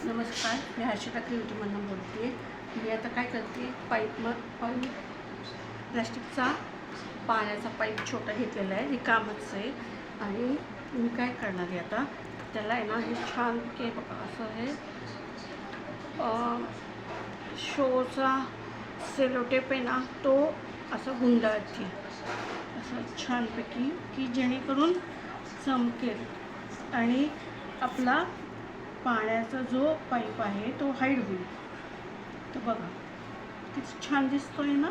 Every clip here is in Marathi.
नमस्कार, मी हर्षिता क्रिएटिव्हमधून बोलते आहे. मी आता काय करते, पाईप प्लास्टिकचा पाण्याचा पाईप छोटा घेतलेला आहे, रिकामच आहे. आणि मी काय करणार आहे आता, त्याला आहे ना हे छान के बघा असं हे शोचा सेलोटेप आहे ना, तो असं गुंडाळते असं छानपैकी, की जेणेकरून चमकेल आणि आपला पाण्याचा जो पाईप आहे तो हाईड होईल. तर बघा किती छान दिसतोय ना,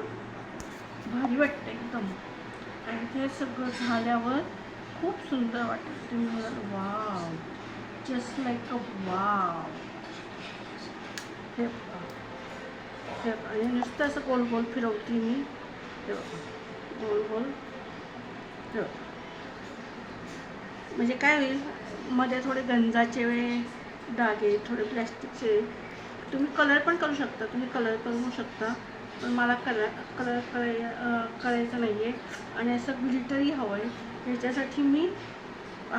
भारी वाटतं एकदम. आणि ते सगळं झाल्यावर खूप सुंदर वाटतं. तुम्ही म्हणाल wow, just like a wow. हे आणि नुसतं असं गोल गोल फिरवते मी. हे बघा गोल गोल म्हणजे काय होईल, मध्ये थोडे गंजाचे डागे, थोडे प्लॅस्टिकचे. तुम्ही कलर पण करू शकता, करू शकता, पण मला करायचं नाही आहे. आणि असं ग्लिटरी हवं आहे, ह्याच्यासाठी मी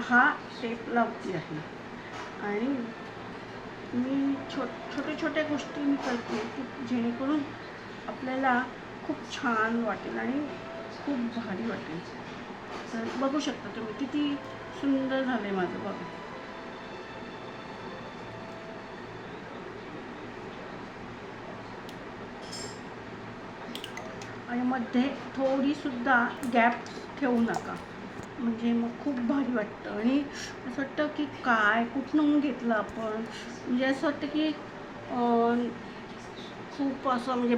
हा टेप लावते आहे. आणि मी छोट्या छोट्या गोष्टी मी करते की जेणेकरून आपल्याला खूप छान वाटेल आणि खूप भारी वाटेल. तर बघू शकता तुम्ही किती सुंदर झालं आहे माझं बघा. आणि मध्ये थोडीसुद्धा गॅप ठेवू नका, म्हणजे मग खूप भारी वाटतं. आणि असं वाटतं की काय कुठून घेतलं आपण, म्हणजे असं वाटतं की खूप असं म्हणजे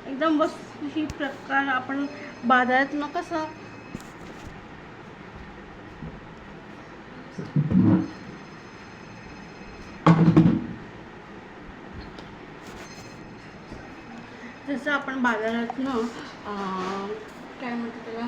एकदम बस ही प्रकार आपण बाजारातनं कसं जसं आपण बाजारातनं काय म्हणतो त्याला